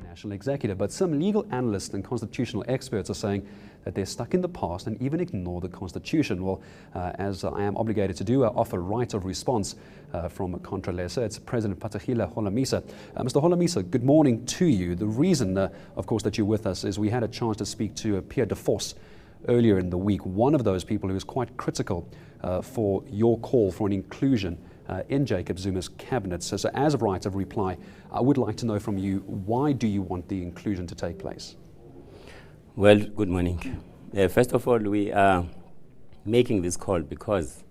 National Executive, but some legal analysts and constitutional experts are saying that they're stuck in the past and even ignore the Constitution. Well, as I am obligated to do, I offer right of response from Contralesa. It's President Phathekile Holomisa. Mr. Holomisa, good morning to you. The reason, of course, that you're with us is we had a chance to speak to Pierre de Vos earlier in the week, one of those people who was quite critical for your call for an inclusion in Jacob Zuma's cabinet. So as a right of reply, I would like to know from you, why do you want the inclusion to take place? Well, good morning. First of all, we are making this call because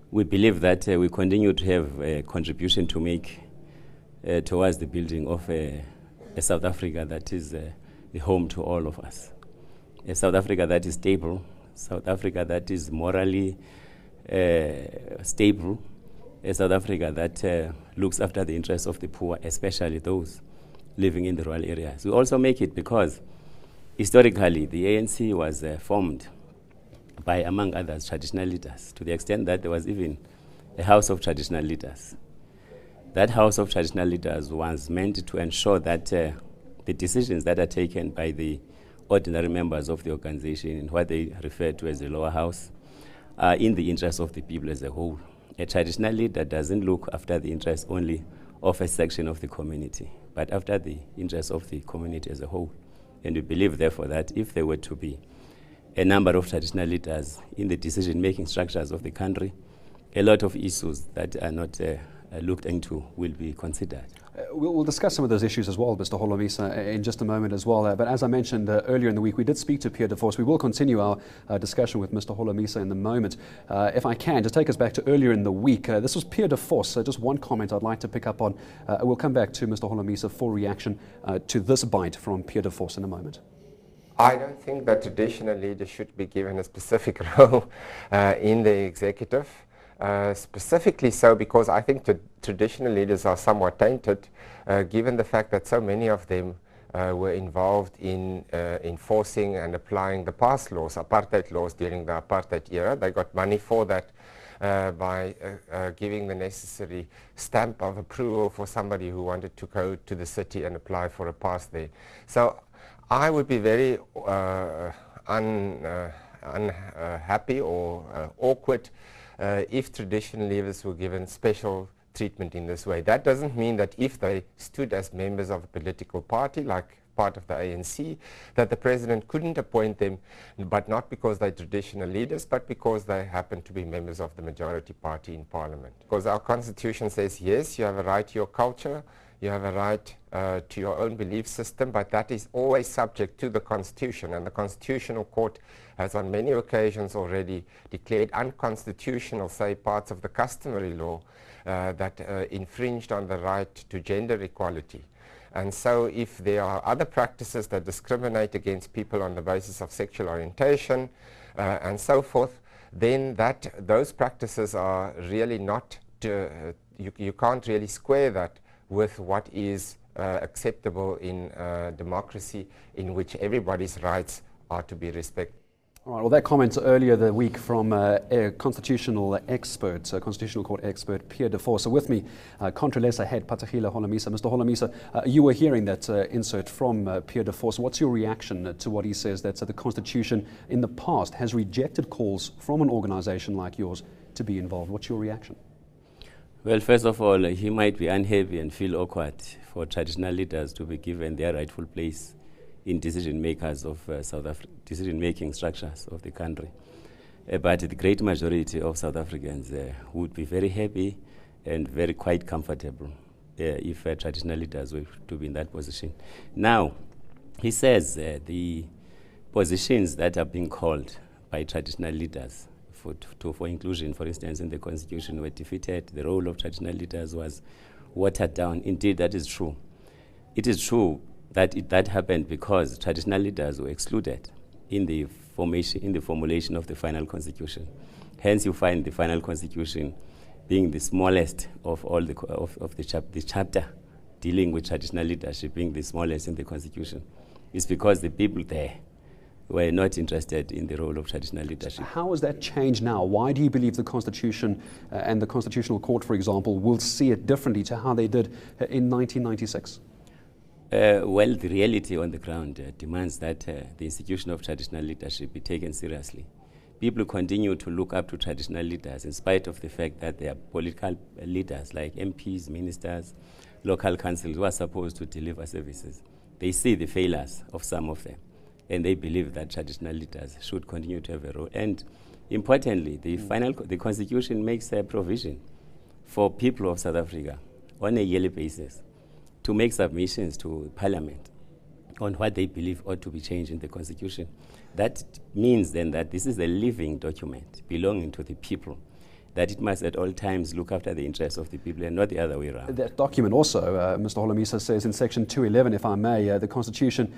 we believe that we continue to have a contribution to make towards the building of a South Africa that is the home to all of us. A South Africa that is stable, South Africa that is morally stable, a South Africa that looks after the interests of the poor, especially those living in the rural areas. We also make it because historically the ANC was formed by, among others, traditional leaders, to the extent that there was even a house of traditional leaders. That house of traditional leaders was meant to ensure that the decisions that are taken by the ordinary members of the organization, in what they refer to as the lower house, are in the interest of the people as a whole. A traditional leader doesn't look after the interests only of a section of the community, but after the interests of the community as a whole. And we believe, therefore, that if there were to be a number of traditional leaders in the decision-making structures of the country, a lot of issues that are not looked into will be considered. We'll discuss some of those issues as well, Mr. Holomisa, in just a moment as well. But as I mentioned earlier in the week, we did speak to Pierre de Vos. We will continue our discussion with Mr. Holomisa in the moment. If I can, just take us back to earlier in the week. This was Pierre de Vos. Just one comment I'd like to pick up on. We'll come back to Mr. Holomisa for reaction to this bite from Pierre de Vos in a moment. I don't think that traditional leaders should be given a specific role in the executive. Specifically so because I think traditional leaders are somewhat tainted, given the fact that so many of them were involved in enforcing and applying the past laws, apartheid laws during the apartheid era. They got money for that by giving the necessary stamp of approval for somebody who wanted to go to the city and apply for a pass there. So I would be very unhappy or awkward if traditional leaders were given special treatment in this way. That doesn't mean that if they stood as members of a political party, like part of the ANC, that the president couldn't appoint them, but not because they're traditional leaders, but because they happen to be members of the majority party in parliament. Because our constitution says, yes, you have a right to your culture, you have a right to your own belief system, but that is always subject to the Constitution. And the Constitutional Court has on many occasions already declared unconstitutional, say, parts of the customary law that infringed on the right to gender equality. And so if there are other practices that discriminate against people on the basis of sexual orientation and so forth, then those practices are really not, you can't really square that with what is acceptable in democracy, in which everybody's rights are to be respected. All right, well, that comment earlier the week from a constitutional expert, constitutional court expert, Pierre de Vos. So with me, Contralesa head Phathekile Holomisa. Mr. Holomisa, you were hearing that insert from Pierre de Vos. What's your reaction to what he says that the Constitution in the past has rejected calls from an organization like yours to be involved? What's your reaction? Well, first of all, he might be unhappy and feel awkward for traditional leaders to be given their rightful place in decision-makers of decision-making structures of the country. But the great majority of South Africans would be very happy and very quite comfortable if traditional leaders were to be in that position. Now, he says the positions that are being called by traditional leaders for inclusion, for instance, in the Constitution were defeated. The role of traditional leaders was watered down. Indeed, that is true. It is true that that happened because traditional leaders were excluded in the formulation of the final Constitution. Hence, you find the final Constitution being the smallest of all the chapter dealing with traditional leadership being the smallest in the Constitution. It's because the people there were not interested in the role of traditional leadership. How has that changed now? Why do you believe the Constitution and the Constitutional Court, for example, will see it differently to how they did in 1996? Well, the reality on the ground demands that the institution of traditional leadership be taken seriously. People continue to look up to traditional leaders in spite of the fact that they are political leaders like MPs, ministers, local councils who are supposed to deliver services. They see the failures of some of them, and they believe that traditional leaders should continue to have a role. And importantly, the Constitution makes a provision for people of South Africa on a yearly basis to make submissions to Parliament on what they believe ought to be changed in the Constitution. That means then that this is a living document belonging to the people, that it must at all times look after the interests of the people and not the other way around. That document also, Mr. Holomisa says in section 211, if I may, the Constitution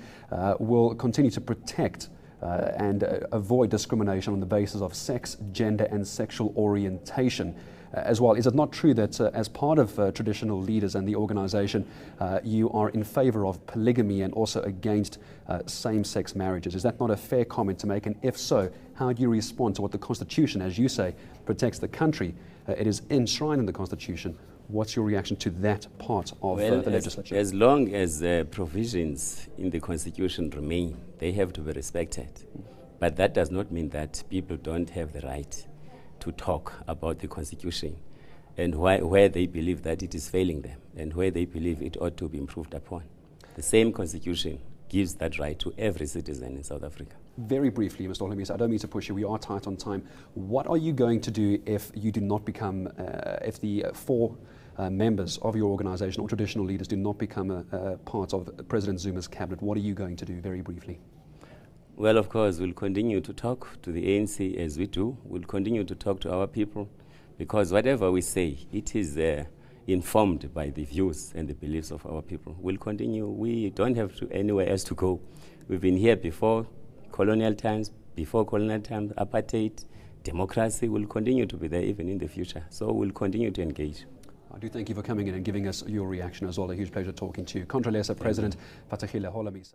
will continue to protect and avoid discrimination on the basis of sex, gender and sexual orientation as well. Is it not true that as part of traditional leaders and the organization, you are in favor of polygamy and also against same-sex marriages? Is that not a fair comment to make? And if so, how do you respond to what the Constitution, as you say, protects the country? It is enshrined in the Constitution. What's your reaction to that part of the legislature? As long as provisions in the Constitution remain, they have to be respected. But that does not mean that people don't have the right to talk about the Constitution and where they believe that it is failing them and where they believe it ought to be improved upon. The same Constitution gives that right to every citizen in South Africa. Very briefly, Mr. Holomisa, I don't mean to push you, we are tight on time. What are you going to do if you do not become, if the four members of your organization or traditional leaders do not become a part of President Zuma's cabinet? What are you going to do, very briefly? Well, of course, we'll continue to talk to the ANC as we do. We'll continue to talk to our people because whatever we say, it is informed by the views and the beliefs of our people. We'll continue. We don't have anywhere else to go. We've been here before colonial times, apartheid, democracy will continue to be there even in the future. So we'll continue to engage. I do thank you for coming in and giving us your reaction as well. A huge pleasure talking to you. Contralesa President Phathekile Holomisa.